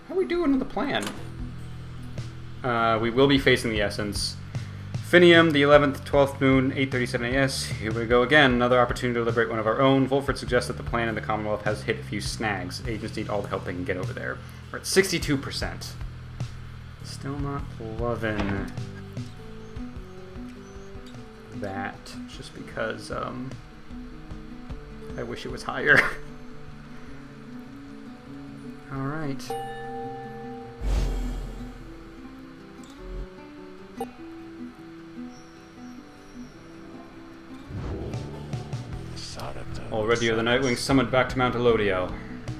How are we doing with the plan? We will be facing the Essence. Finium, the 11th, 12th moon, 8:37 AS. Here we go again. Another opportunity to liberate one of our own. Volfred suggests that the plan in the Commonwealth has hit a few snags. Agents need all the help they can get over there. We're at 62%. Still not loving that. Just because, I wish it was higher. Alright. Already are the Nightwings summoned back to Mount Elodiel.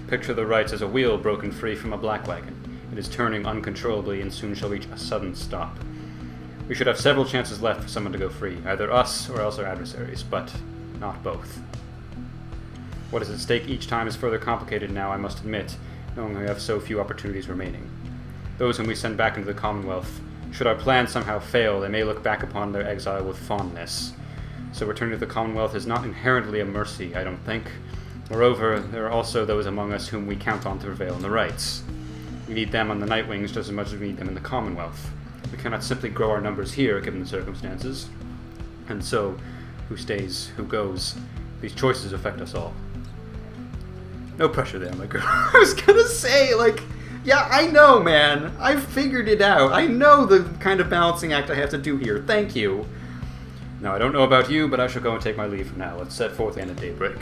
Picture the Rites as a wheel broken free from a black wagon. It is turning uncontrollably and soon shall reach a sudden stop. We should have several chances left for someone to go free, either us or else our adversaries, but not both. What is at stake each time is further complicated now, I must admit, knowing we have so few opportunities remaining. Those whom we send back into the Commonwealth, should our plan somehow fail, they may look back upon their exile with fondness. So returning to the Commonwealth is not inherently a mercy, I don't think. Moreover, there are also those among us whom we count on to prevail in the Rites. We need them on the Nightwings just as much as we need them in the Commonwealth. We cannot simply grow our numbers here, given the circumstances. And so, who stays, who goes, these choices affect us all. No pressure there, my girl. I was gonna say, like, yeah, I know, man. I've figured it out. I know the kind of balancing act I have to do here. Thank you. Now, I don't know about you, but I shall go and take my leave for now. Let's set forth again at daybreak.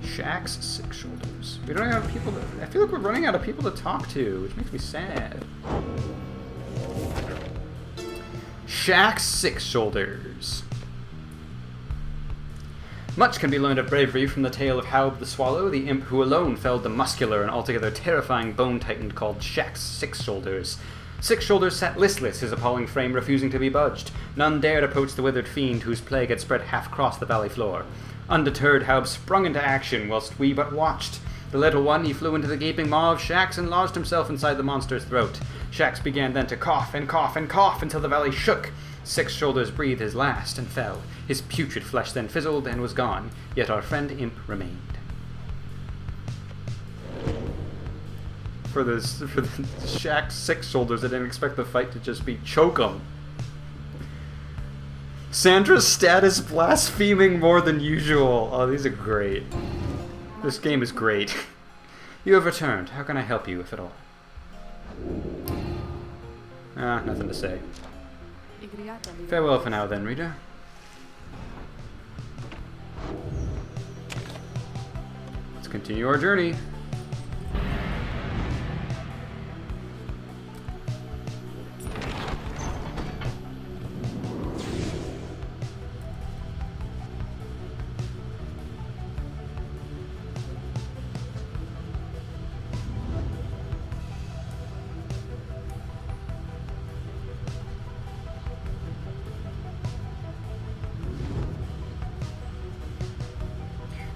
Shax's Six Shoulders. We don't have people to... I feel like we're running out of people to talk to, which makes me sad. Shax's Six Shoulders. Much can be learned of bravery from the tale of Haub the Swallow, the imp who alone felled the muscular and altogether terrifying bone titan called Shax's Six Shoulders. Six Shoulders sat listless, his appalling frame refusing to be budged. None dared approach the withered fiend whose plague had spread half across the valley floor. Undeterred, Haub sprung into action, whilst we but watched. The little one, he flew into the gaping maw of Shax and lodged himself inside the monster's throat. Shax began then to cough and cough and cough until the valley shook. Six Shoulders breathed his last and fell. His putrid flesh then fizzled and was gone, yet our friend Imp remained. For the Shax's Six Shoulders, I didn't expect the fight to just be choke 'em. Sandra's status blaspheming more than usual. Oh, these are great. This game is great. You have returned. How can I help you, if at all? Nothing to say. Farewell for now, then, reader. Let's continue our journey.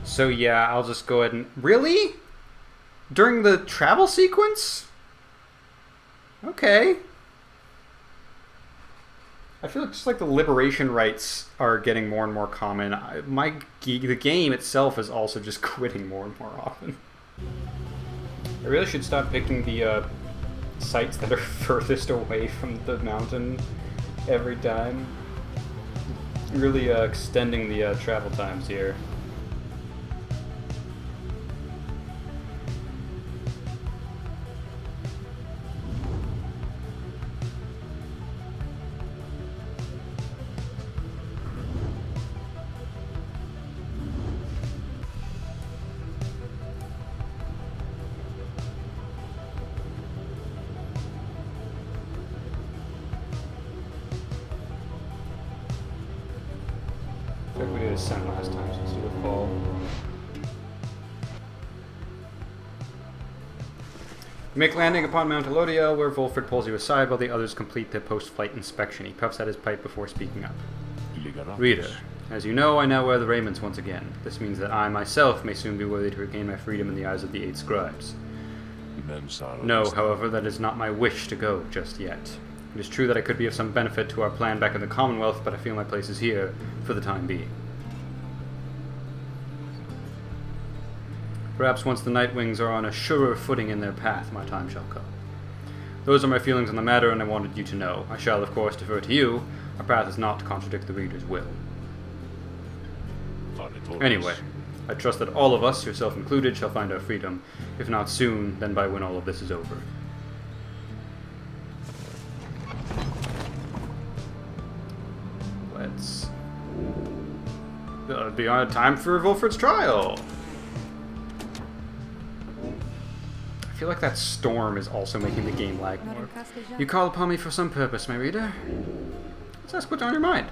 So yeah, I'll just go ahead and... Really? During the travel sequence? Okay. I feel like just like the liberation rites are getting more and more common. The game itself is also just quitting more and more often. I really should stop picking the sites that are furthest away from the mountain every time. Really extending the travel times here. We did ascend last time, so let's do the fall. We make landing upon Mount Elodiel, where Volfred pulls you aside while the others complete their post-flight inspection. He puffs at his pipe before speaking up. Reader, as you know, I now wear the raiments once again. This means that I myself may soon be worthy to regain my freedom in the eyes of the 8 scribes. No, however, that is not my wish to go just yet. It is true that I could be of some benefit to our plan back in the Commonwealth, but I feel my place is here for the time being. Perhaps once the Nightwings are on a surer footing in their path, my time shall come. Those are my feelings on the matter, and I wanted you to know. I shall, of course, defer to you. Our path is not to contradict the reader's will. Anyway, I trust that all of us, yourself included, shall find our freedom. If not soon, then by when all of this is over. Let's... be on time for Volfred's trial! I feel like that storm is also making the game lag more. You call upon me for some purpose, my reader. Let's ask what's on your mind.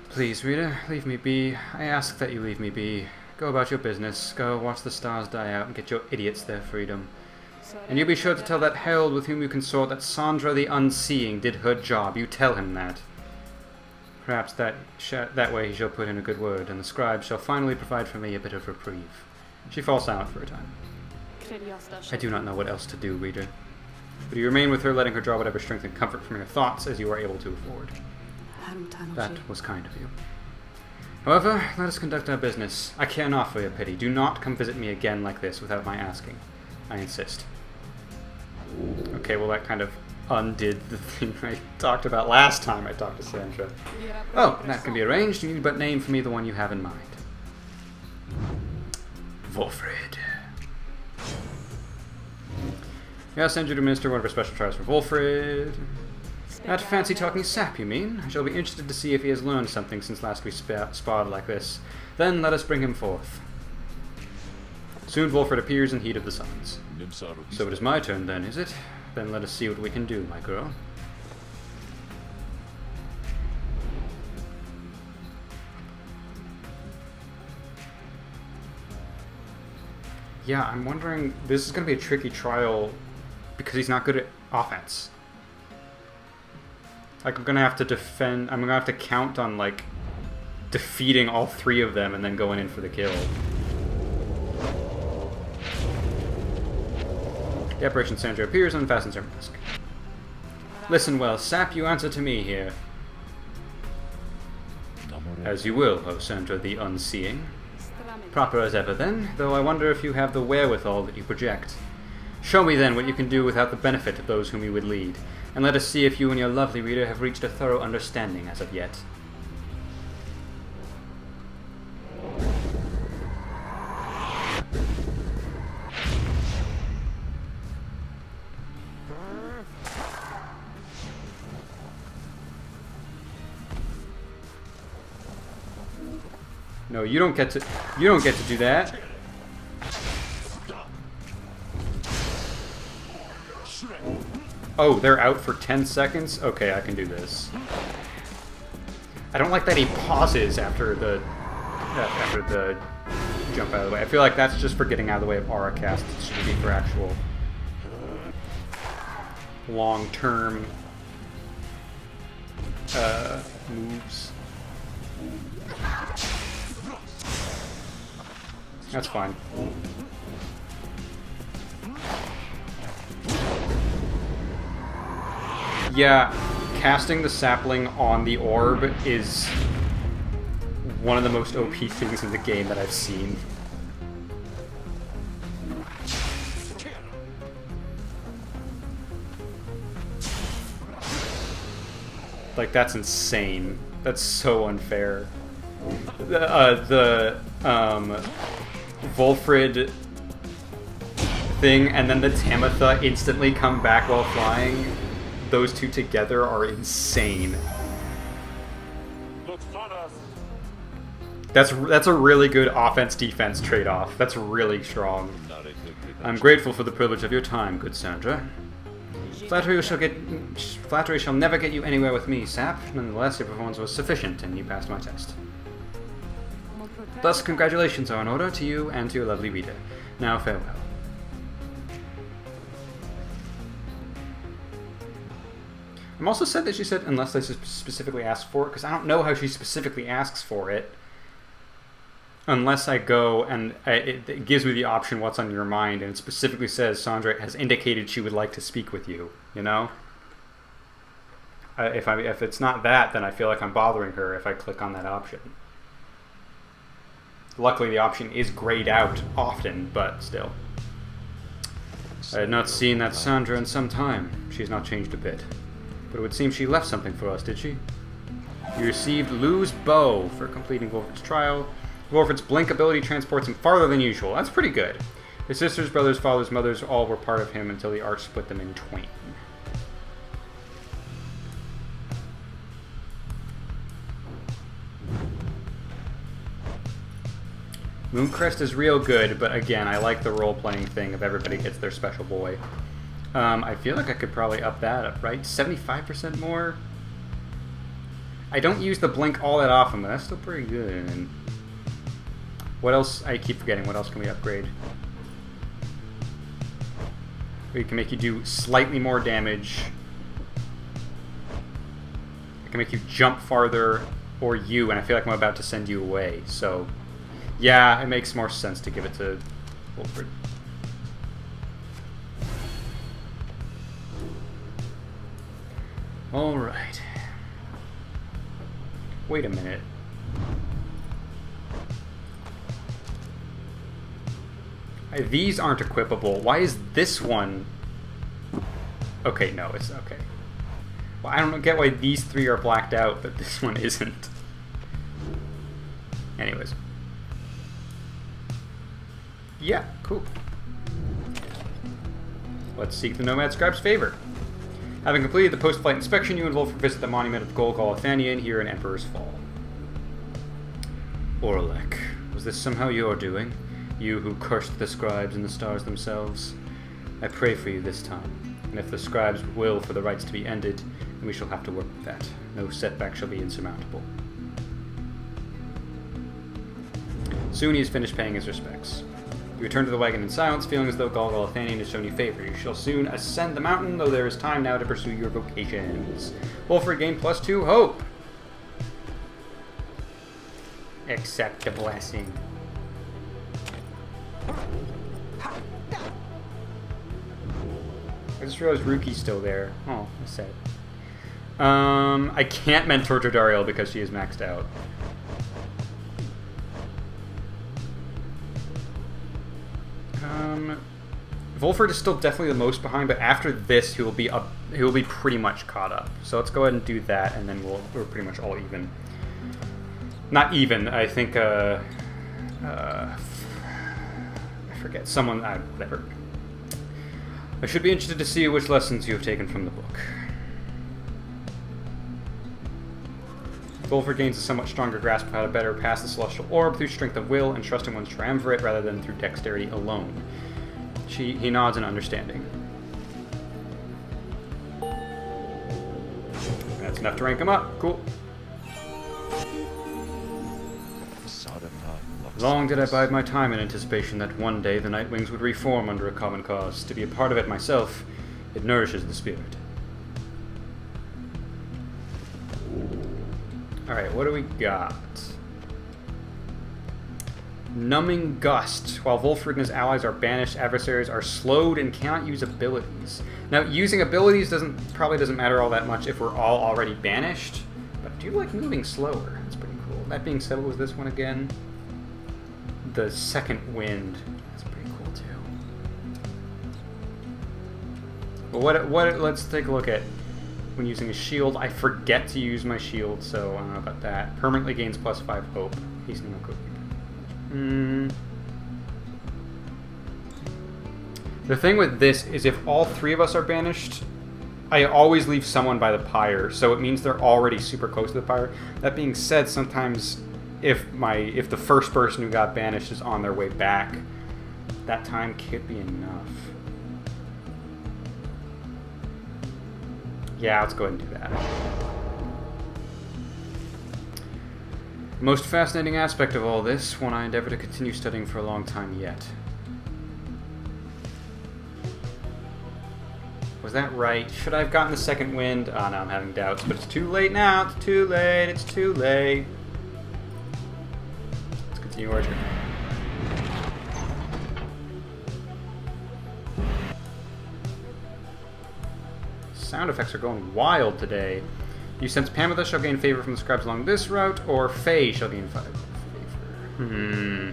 Please, reader, leave me be. I ask that you leave me be. Go about your business. Go watch the stars die out and get your idiots their freedom. And you be sure to tell that herald with whom you consort that Sandra the Unseeing did her job. You tell him that. Perhaps that way he shall put in a good word, and the scribe shall finally provide for me a bit of reprieve. She falls silent for a time. I do not know what else to do, reader. But you remain with her, letting her draw whatever strength and comfort from your thoughts as you are able to afford. That was kind of you. However, let us conduct our business. I care not for your pity. Do not come visit me again like this without my asking. I insist. Okay, well that kind of undid the thing I talked about last time I talked to Sandra. Oh, that can be arranged. You need but name for me the one you have in mind. Volfred. Yeah, I'll send you to administer one of our special trials for Volfred. That fancy talking sap, you mean? I shall be interested to see if he has learned something since last we sparred like this. Then let us bring him forth. Soon Volfred appears in heat of the summons. So it is my turn then, is it? Then let us see what we can do, my girl. Yeah, I'm wondering, this is going to be a tricky trial because he's not good at offense. Like, I'm going to have to defend, I'm going to have to count on, like, defeating all three of them and then going in for the kill. The apparition Sandra appears and unfastens her mask. Listen well, sap, you answer to me here. As you will, O Sandra the Unseeing. Proper as ever then, though I wonder if you have the wherewithal that you project. Show me then what you can do without the benefit of those whom you would lead, and let us see if you and your lovely reader have reached a thorough understanding as of yet. No, you don't get to do that. Oh, they're out for 10 seconds? Okay, I can do this. I don't like that he pauses after the jump out of the way. I feel like that's just for getting out of the way of aura cast. It should be for actual long-term moves. That's fine. Yeah, casting the sapling on the orb is one of the most OP things in the game that I've seen. Like, that's insane. That's so unfair. The Volfred thing and then the Pamitha instantly come back while flying. Those two together are insane. That's a really good offense-defense trade-off. That's really strong. I'm grateful for the privilege of your time, good Sandra. Flattery shall never get you anywhere with me, sap. Nonetheless, your performance was sufficient, and you passed my test. Thus, congratulations are in order to you and to your lovely reader. Now, farewell. I'm also sad that she said, unless I specifically ask for it, because I don't know how she specifically asks for it. Unless I go and it gives me the option what's on your mind, and it specifically says Sandra has indicated she would like to speak with you, you know? If it's not that, then I feel like I'm bothering her if I click on that option. Luckily, the option is grayed out often, but still. I had not seen that Sandra in some time. She's not changed a bit. But it would seem she left something for us, did she? You received Lou's bow for completing Volfred's trial. Volfred's blink ability transports him farther than usual. That's pretty good. His sisters, brothers, fathers, mothers, all were part of him until the arch split them in twain. Mooncrest is real good, but again, I like the role-playing thing of everybody gets their special boy. I feel like I could probably up that up, right? 75% more? I don't use the blink all that often, but that's still pretty good. What else? I keep forgetting. What else can we upgrade? We can make you do slightly more damage. I can make you jump farther, or you, and I feel like I'm about to send you away, so... Yeah, it makes more sense to give it to Volfred. Alright. Wait a minute. These aren't equipable. Why is this one... Okay, no, it's okay. Well, I don't get why these three are blacked out, but this one isn't. Anyways. Yeah, cool. Let's seek the Nomad Scribe's favor. Having completed the post-flight inspection, you and Volfred visit the monument of Golgol Athanian here in Emperor's Fall. Orlek, was this somehow your doing? You who cursed the scribes and the stars themselves? I pray for you this time, and if the scribes will for the rites to be ended, then we shall have to work with that. No setback shall be insurmountable. Soon he has finished paying his respects. You return to the wagon in silence, feeling as though Golgol Athanian has shown you favor. You shall soon ascend the mountain, though there is time now to pursue your vocations. Volfred gain +2 hope. Accept the blessing. I just realized Ruki's still there. Oh, that's sad. I can't mentor Jodariel because she is maxed out. Volfred is still definitely the most behind, but after this, he will be pretty much caught up. So let's go ahead and do that, and then we're pretty much all even. Not even. I think. I forget someone. Whatever. I should be interested to see which lessons you have taken from the book. Volfred gains a somewhat stronger grasp of how to better pass the celestial orb through strength of will and trusting one's triumvirate rather than through dexterity alone. He nods in understanding. That's enough to rank him up. Cool. Long did I bide my time in anticipation that one day the Nightwings would reform under a common cause. To be a part of it myself, it nourishes the spirit. Alright, what do we got? Numbing Gust. While Volfred and his allies are banished, adversaries are slowed and cannot use abilities. Now, using abilities probably doesn't matter all that much if we're all already banished, but I do like moving slower. That's pretty cool. That being said, what was this one again? The Second Wind. That's pretty cool too. But let's take a look at when using a shield. I forget to use my shield, so I don't know about that. Permanently gains +5 hope. He's no cookie. The thing with this is if all three of us are banished, I always leave someone by the pyre, so it means they're already super close to the pyre. That being said, sometimes if the first person who got banished is on their way back, that time could be enough. Yeah, let's go ahead and do that. The most fascinating aspect of all this, one I endeavor to continue studying for a long time yet. Was that right? Should I have gotten the Second Wind? Oh no, I'm having doubts, but it's too late now. It's too late. It's too late. Let's continue our journey. Sound effects are going wild today. You sense Pamitha shall gain favor from the scribes along this route, or Faye shall gain favor. Hmm.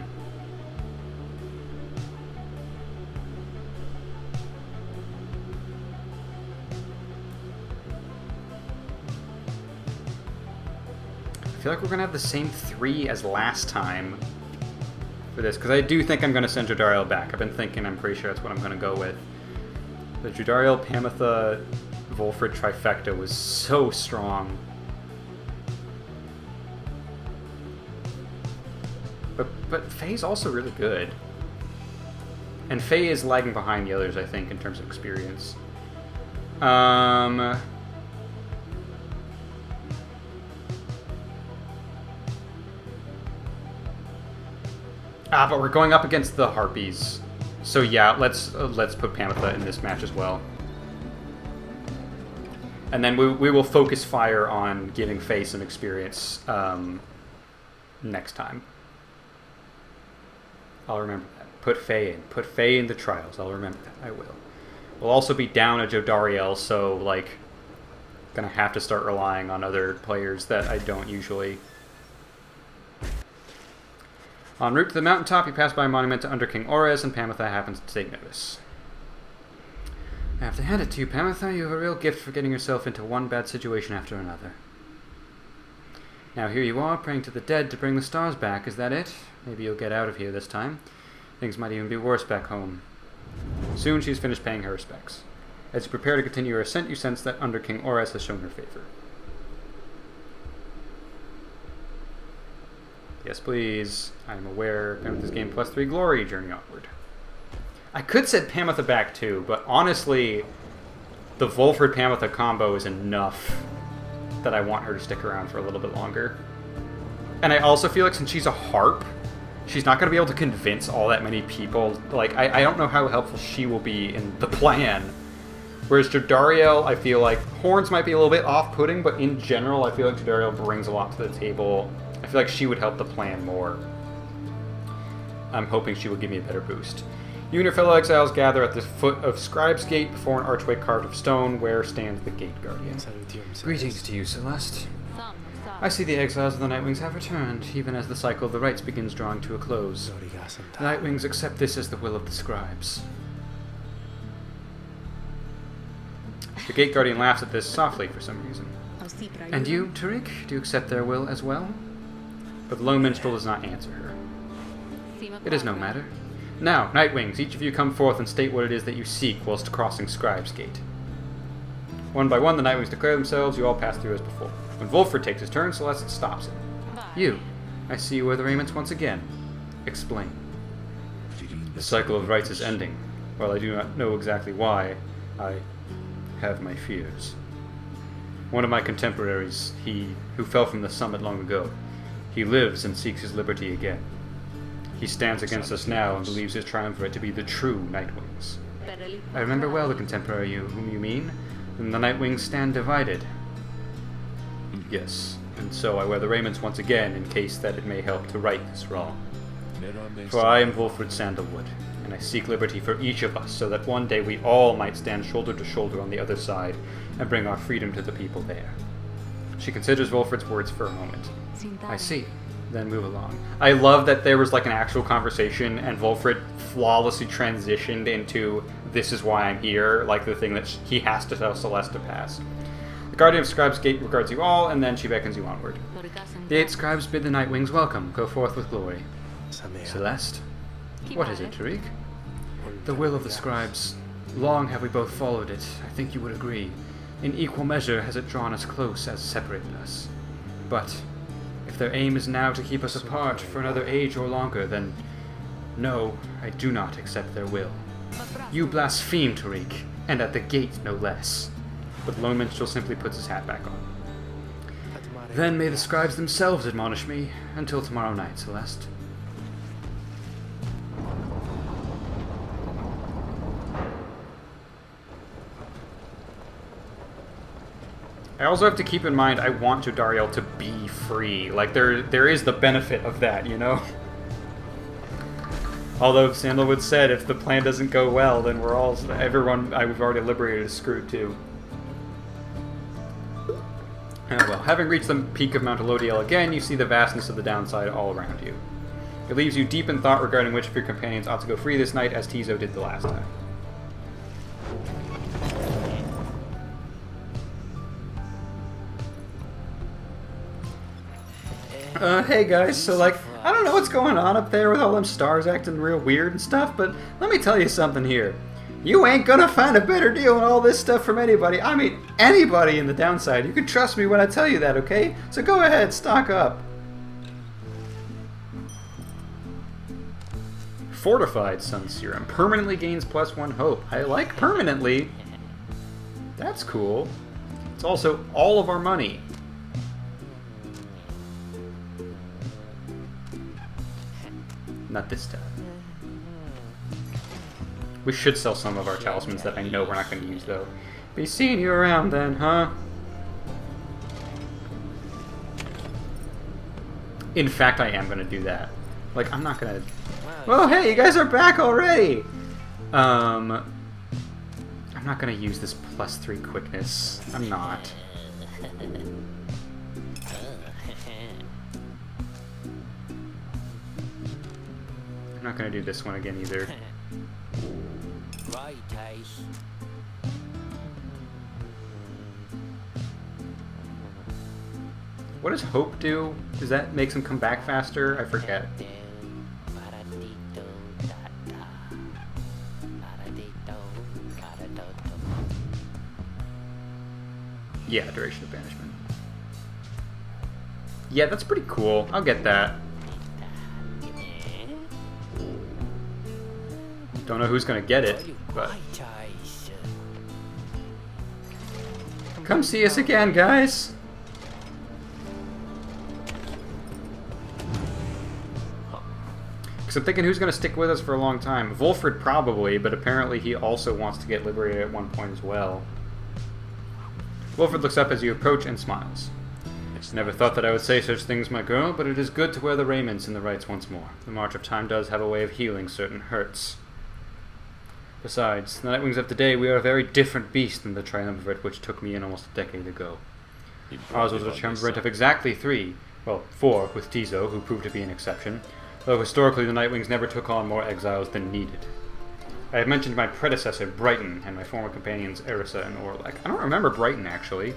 I feel like we're going to have the same 3 as last time for this, because I do think I'm going to send Jodariel back. I've been thinking, I'm pretty sure that's what I'm going to go with. The Jodariel, Pamitha, Volfred trifecta was so strong. But Faye's also really good. And Faye is lagging behind the others, I think, in terms of experience. But we're going up against the Harpies. So yeah, let's put Pamitha in this match as well. And then we will focus fire on giving Faye some experience next time. I'll remember that. Put Faye in. Put Faye in the trials. I'll remember that. I will. We'll also be down a Jodariel, so, like, gonna have to start relying on other players that I don't usually. En route to the mountaintop, you pass by a monument to Under King Ores, and Pamitha happens to take notice. I have to hand it to you, Pamitha. You have a real gift for getting yourself into one bad situation after another. Now here you are, praying to the dead to bring the stars back. Is that it? Maybe you'll get out of here this time. Things might even be worse back home. Soon she's finished paying her respects. As you prepare to continue your ascent, you sense that Under King Ores has shown her favor. Yes, please. I am aware. Pamitha's gained +3 glory. Journey onward. I could send Pamitha back too, but honestly, the Volfred Pamitha combo is enough that I want her to stick around for a little bit longer. And I also feel like since she's a harp, she's not going to be able to convince all that many people. Like, I don't know how helpful she will be in the plan. Whereas Jodariel, I feel like horns might be a little bit off-putting, but in general, I feel like Jodariel brings a lot to the table. I feel like she would help the plan more. I'm hoping she will give me a better boost. You and your fellow exiles gather at the foot of Scribe's Gate before an archway carved of stone where stands the Gate Guardian. Greetings to you, Celeste. I see the exiles of the Nightwings have returned, even as the cycle of the rites begins drawing to a close. The Nightwings accept this as the will of the scribes. The Gate Guardian laughs at this softly for some reason. And you, Tariq, do you accept their will as well? But the lone minstrel does not answer her. It is no matter. Now, Nightwings, each of you come forth and state what it is that you seek whilst crossing Scribe's Gate. One by one, the Nightwings declare themselves. You all pass through as before. When Volfred takes his turn, Celeste stops him. You, I see you wear the raiments once again. Explain. The cycle of rites is ending. While I do not know exactly why, I have my fears. One of my contemporaries, he who fell from the summit long ago, he lives and seeks his liberty again. He stands against us now and believes his triumvirate to be the true Nightwings. I remember well the contemporary whom you mean, and the Nightwings stand divided. Yes, and so I wear the raiments once again in case that it may help to right this wrong. For I am Volfred Sandalwood, and I seek liberty for each of us so that one day we all might stand shoulder to shoulder on the other side and bring our freedom to the people there. She considers Volfred's words for a moment. I see. Then move along. I love that there was like an actual conversation and Volfred flawlessly transitioned into this is why I'm here, like the thing that he has to tell Celeste to pass. The Guardian of Scribe's Gate regards you all, and then she beckons you onward. The 8 scribes bid the Nightwings welcome. Go forth with glory. Celeste? What is it, Tariq? The will of the scribes. Long have we both followed it. I think you would agree. In equal measure has it drawn us close as separated us. But if their aim is now to keep us apart for another age or longer, then no, I do not accept their will. You blaspheme, Tariq, and at the gate no less. But the lone minstrel simply puts his hat back on. Then may the scribes themselves admonish me. Until tomorrow night, Celeste. I also have to keep in mind I want Jodariel to be free. Like, there is the benefit of that, you know? Although Sandalwood said if the plan doesn't go well, then everyone we've already liberated is screwed too. Oh well, having reached the peak of Mount Elodiel again, you see the vastness of the downside all around you. It leaves you deep in thought regarding which of your companions ought to go free this night, as Tizo did the last time. Hey guys, so like, I don't know what's going on up there with all them stars acting real weird and stuff, but let me tell you something here. You ain't gonna find a better deal on all this stuff from anybody. I mean, anybody in the downside. You can trust me when I tell you that, okay? So go ahead, stock up. Fortified Sun Serum. Permanently gains +1 hope. I like permanently. That's cool. It's also all of our money. Not this time. We should sell some of our talismans that I know we're not going to use, though. Be seeing you around then, huh? In fact, I am going to do that. Like, I'm not going to... Well, hey, you guys are back already! I'm not going to use this +3 quickness. I'm not. I'm not going to do this one again either. Rites. What does hope do? Does that make him come back faster? I forget. Yeah, duration of banishment. Yeah, that's pretty cool. I'll get that. Don't know who's gonna get it, but... Come see us again, guys! Because I'm thinking who's gonna stick with us for a long time. Volfred probably, but apparently he also wants to get liberated at one point as well. Volfred looks up as you approach and smiles. Never thought that I would say such things, my girl, but it is good to wear the raiments and the rites once more. The march of time does have a way of healing certain hurts. Besides, the Nightwings of today, we are a very different beast than the triumvirate which took me in almost a decade ago. Ours was a triumvirate of exactly 3, well, 4 with Tizo, who proved to be an exception, though historically the Nightwings never took on more exiles than needed. I have mentioned my predecessor, Brighton, and my former companions, Erisa and Orlek. I don't remember Brighton, actually.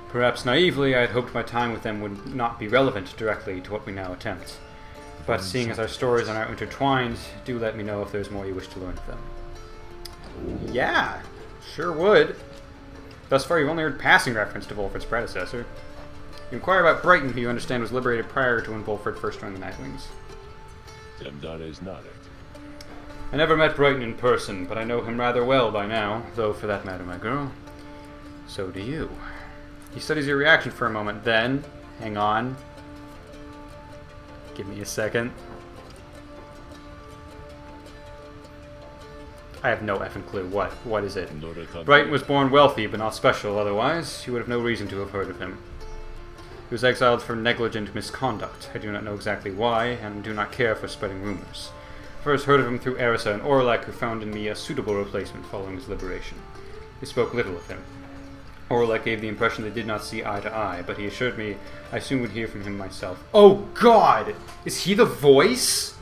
Perhaps naively, I had hoped my time with them would not be relevant directly to what we now attempt. But seeing as our stories are now intertwined, do let me know if there's more you wish to learn of them. Yeah, sure would. Thus far, you've only heard passing reference to Volfred's predecessor. You inquire about Brighton, who you understand was liberated prior to when Volfred first joined the Nightwings. I never met Brighton in person, but I know him rather well by now, though for that matter, my girl, so do you. He studies your reaction for a moment, then, hang on. Give me a second. I have no effing clue. What is it? Brighton was born wealthy, but not special otherwise. You would have no reason to have heard of him. He was exiled for negligent misconduct. I do not know exactly why, and do not care for spreading rumors. First heard of him through Erisa and Orlek, who found in me a suitable replacement following his liberation. They spoke little of him. Orlek gave the impression they did not see eye to eye, but he assured me I soon would hear from him myself. Oh God! Is he the voice?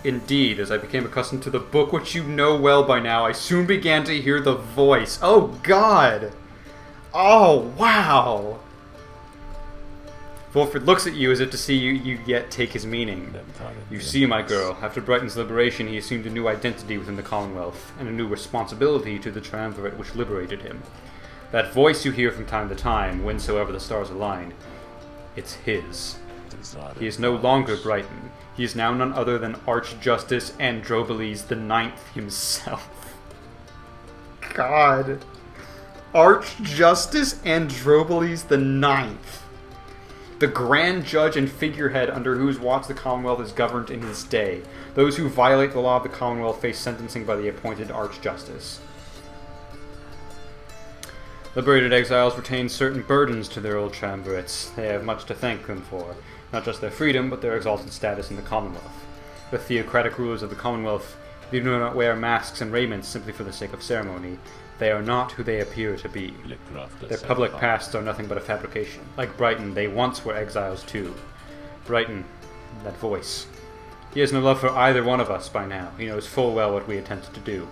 Indeed, as I became accustomed to the book which you know well by now, I soon began to hear the voice. Oh God! Oh, wow! Volfred looks at you as if to see you yet take his meaning. You see, my girl, after Brighton's liberation, he assumed a new identity within the Commonwealth, and a new responsibility to the triumvirate which liberated him. That voice you hear from time to time, whensoever the stars align, it's his. He is no longer Brighton. He is now none other than Archjustice Androbeles the Ninth himself. God. Archjustice Androbeles the Ninth. The grand judge and figurehead under whose watch the Commonwealth is governed in his day. Those who violate the law of the Commonwealth face sentencing by the appointed Archjustice. Liberated exiles retain certain burdens to their old triumvirates. They have much to thank them for. Not just their freedom, but their exalted status in the Commonwealth. The theocratic rulers of the Commonwealth, they do not wear masks and raiments simply for the sake of ceremony. They are not who they appear to be. Their public pasts are nothing but a fabrication. Like Brighton, they once were exiles too. Brighton, that voice. He has no love for either one of us by now. He knows full well what we attempted to do.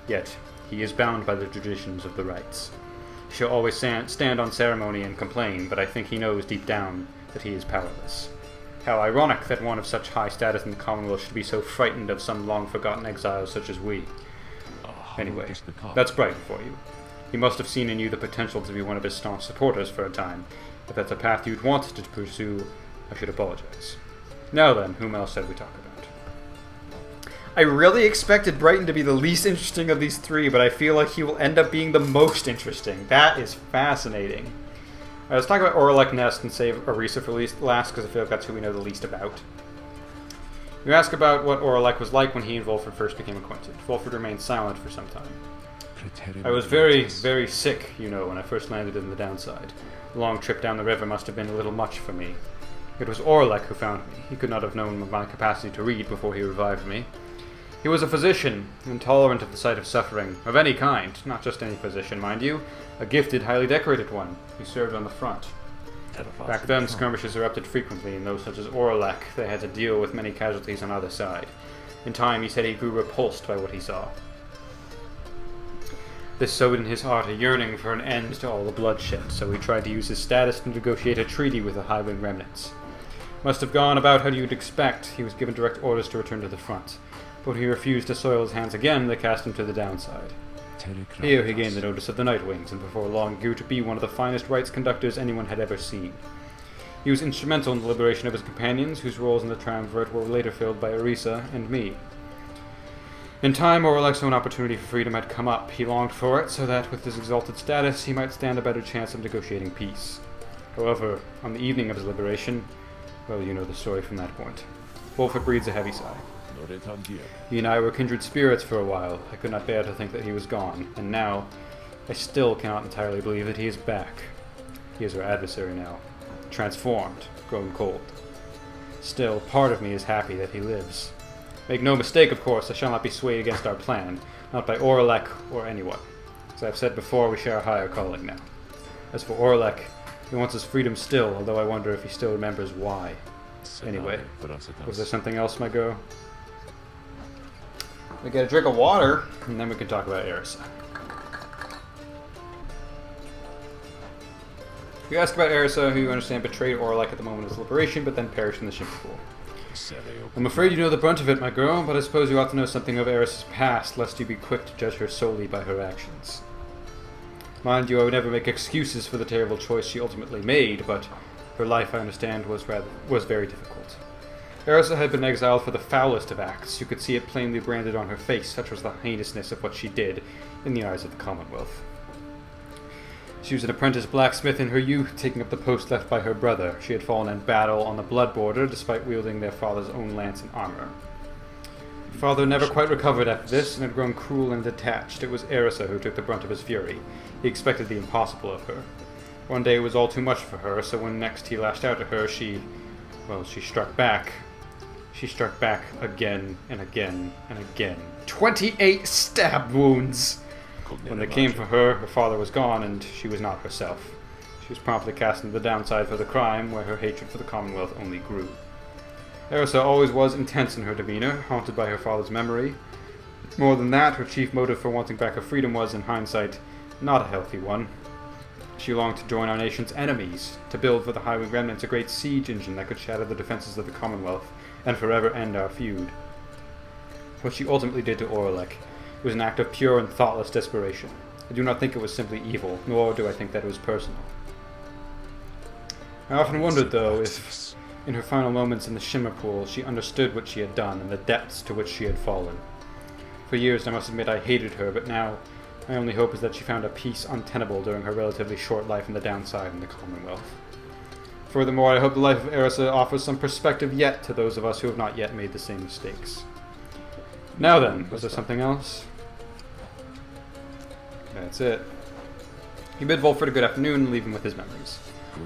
Yet, he is bound by the traditions of the rites. He shall always stand on ceremony and complain, but I think he knows deep down that he is powerless. How ironic that one of such high status in the Commonwealth should be so frightened of some long-forgotten exiles such as we. Anyway, that's Brighton for you. He must have seen in you the potential to be one of his staunch supporters for a time. If that's a path you'd want to pursue, I should apologize. Now then, whom else should we talk about? I really expected Brighton to be the least interesting of these three, but I feel like he will end up being the most interesting. That is fascinating. Let's talk about Oralek Nest and save Orisa for last, because I feel like that's who we know the least about. You ask about what Oralek was like when he and Volfred first became acquainted. Volfred remained silent for some time. I was very, very sick, you know, when I first landed in the downside. The long trip down the river must have been a little much for me. It was Oralek who found me. He could not have known of my capacity to read before he revived me. He was a physician, intolerant of the sight of suffering, of any kind, not just any physician, mind you, a gifted, highly decorated one, who served on the front. Back then, skirmishes erupted frequently, and those such as Oralek, they had to deal with many casualties on either side. In time, he said he grew repulsed by what he saw. This sowed in his heart a yearning for an end to all the bloodshed, so he tried to use his status to negotiate a treaty with the Highwing remnants. Must have gone about how you'd expect. He was given direct orders to return to the front. But when he refused to soil his hands again, they cast him to the downside. Here he gained the notice of the Nightwings, and before long grew to be one of the finest rites conductors anyone had ever seen. He was instrumental in the liberation of his companions, whose roles in the triumvirate were later filled by Orisa and me. In time, Oralek's own opportunity for freedom had come up. He longed for it, so that, with his exalted status, he might stand a better chance of negotiating peace. However, on the evening of his liberation, well, you know the story from that point. Volfred breathes a heavy sigh. He and I were kindred spirits for a while. I could not bear to think that he was gone, and now, I still cannot entirely believe that he is back. He is our adversary now, transformed, grown cold. Still, part of me is happy that he lives. Make no mistake, of course, I shall not be swayed against our plan, not by Oralek or anyone. As I have said before, we share a higher calling now. As for Oralek, he wants his freedom still, although I wonder if he still remembers why. Anyway, was there something else, my girl? We get a drink of water, and then we can talk about Orisa. You ask about Orisa, who you understand betrayed Oralek at the moment of his liberation, but then perished in the ship pool. I'm afraid you know the brunt of it, my girl, but I suppose you ought to know something of Orisa's past, lest you be quick to judge her solely by her actions. Mind you, I would never make excuses for the terrible choice she ultimately made, but her life, I understand, was very difficult. Orisa had been exiled for the foulest of acts. You could see it plainly branded on her face, such was the heinousness of what she did in the eyes of the Commonwealth. She was an apprentice blacksmith in her youth, taking up the post left by her brother. She had fallen in battle on the blood border, despite wielding their father's own lance and armor. Her father never quite recovered after this, and had grown cruel and detached. It was Orisa who took the brunt of his fury. He expected the impossible of her. One day it was all too much for her, so when next he lashed out at her, she struck back. She struck back again and again and again. 28 stab wounds! When they came for her, her father was gone, and she was not herself. She was promptly cast into the downside for the crime, where her hatred for the Commonwealth only grew. Orisa always was intense in her demeanor, haunted by her father's memory. More than that, her chief motive for wanting back her freedom was, in hindsight, not a healthy one. She longed to join our nation's enemies, to build for the Highwing remnants a great siege engine that could shatter the defenses of the Commonwealth, and forever end our feud. What she ultimately did to Oralek was an act of pure and thoughtless desperation. I do not think it was simply evil, nor do I think that it was personal. I often wondered, though, if, in her final moments in the Shimmer Pool, she understood what she had done and the depths to which she had fallen. For years, I must admit, I hated her, but now, my only hope is that she found a peace untenable during her relatively short life in the downside in the Commonwealth. Furthermore, I hope the life of Orisa offers some perspective yet to those of us who have not yet made the same mistakes. Now then, was there something else? That's it. You bid Volfred a good afternoon and leave him with his memories.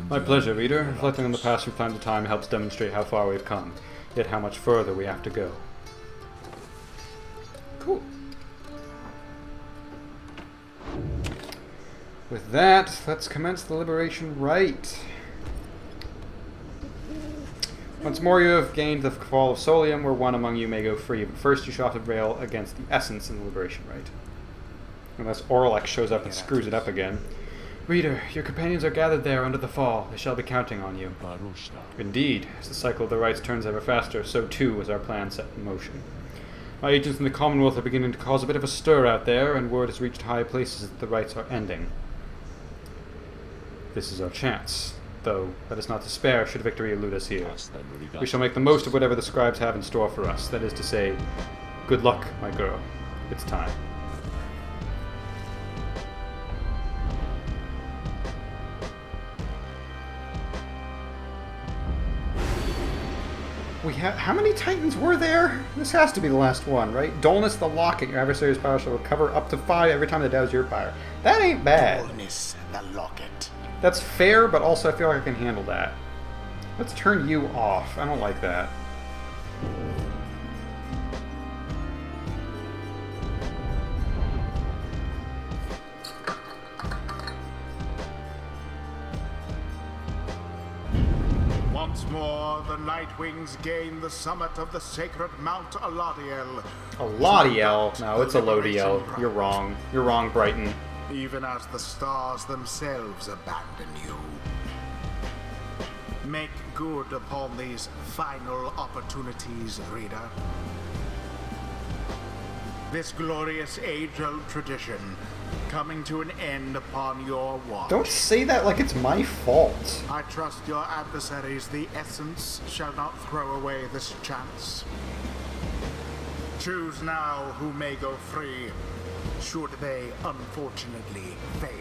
My pleasure, reader. Reflecting on the past from time to time helps demonstrate how far we've come, yet how much further we have to go. Cool. With that, let's commence the liberation rite. Once more you have gained the fall of Solium, where one among you may go free, but first you shall have to rail against the essence in the liberation rite. Unless Orlex shows up and screws it up again. Reader, your companions are gathered there under the fall. They shall be counting on you. Indeed, as the cycle of the rites turns ever faster, so too is our plan set in motion. My agents in the Commonwealth are beginning to cause a bit of a stir out there, and word has reached high places that the rites are ending. This is our chance, though let us not despair should victory elude us here. We shall make the most of whatever the scribes have in store for us. That is to say, good luck, my girl. It's time. How many Titans were there? This has to be the last one, right? Dullness the Locket. Your adversary's power shall recover up to 5 every time it does your pyre. That ain't bad. Dullness the Locket. That's fair, but also I feel like I can handle that. Let's turn you off. I don't like that. Once more, the Nightwings gain the summit of the sacred Mount Aladiel. Aladiel? No, it's Alodiel. You're wrong. You're wrong, Brighton. Even as the stars themselves abandon you. Make good upon these final opportunities, reader. This glorious age-old tradition coming to an end upon your watch. Don't say that like it's my fault. I trust your adversaries, the Essence, shall not throw away this chance. Choose now who may go free, should they unfortunately fail.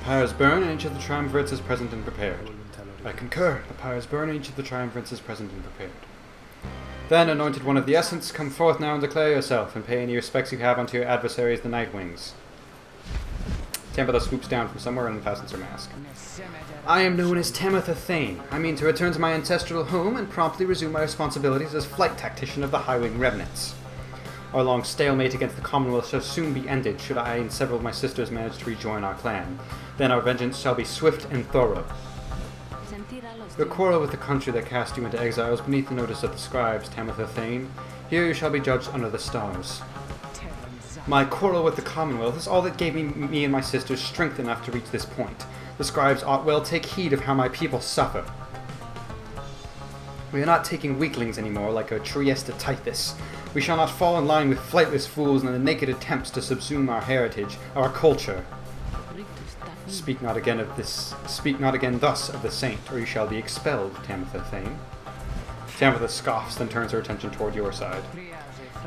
Pyres burn, and each of the triumvirates is present and prepared. I concur. The pyres burn, and each of the triumvirates is present and prepared. Then, anointed one of the Essence, come forth now and declare yourself, and pay any respects you have unto your adversaries, the Nightwings. Pamitha swoops down from somewhere and fastens her mask. I am known as Pamitha Thane. I mean to return to my ancestral home and promptly resume my responsibilities as flight tactician of the Highwing Revenants. Our long stalemate against the Commonwealth shall soon be ended, should I and several of my sisters manage to rejoin our clan. Then our vengeance shall be swift and thorough. Your quarrel with the country that cast you into exile is beneath the notice of the scribes, Pamitha Thane. Here you shall be judged under the stars. My quarrel with the Commonwealth is all that gave me and my sisters strength enough to reach this point. The scribes ought well take heed of how my people suffer. We are not taking weaklings anymore like a Trieste Tithys. We shall not fall in line with flightless fools in the naked attempts to subsume our heritage, our culture. Speak not again thus of the saint, or you shall be expelled, Pamitha Thane. Pamitha scoffs, then turns her attention toward your side.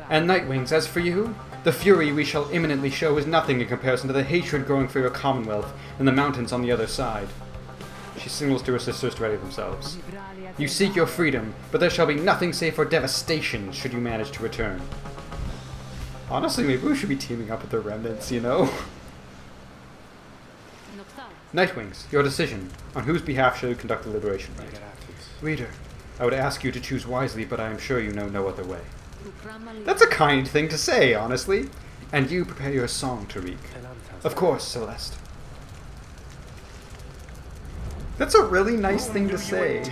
And Nightwings, as for you, the fury we shall imminently show is nothing in comparison to the hatred growing for your Commonwealth and the mountains on the other side. She signals to her sisters to ready themselves. You seek your freedom, but there shall be nothing save for devastation should you manage to return. Honestly, maybe we should be teaming up with the remnants, you know? Nightwings, your decision. On whose behalf shall you conduct the liberation rite? Reader, I would ask you to choose wisely, but I am sure you know no other way. That's a kind thing to say, honestly. And you prepare your song, Tariq. Of course, Celeste. That's a really nice thing to say.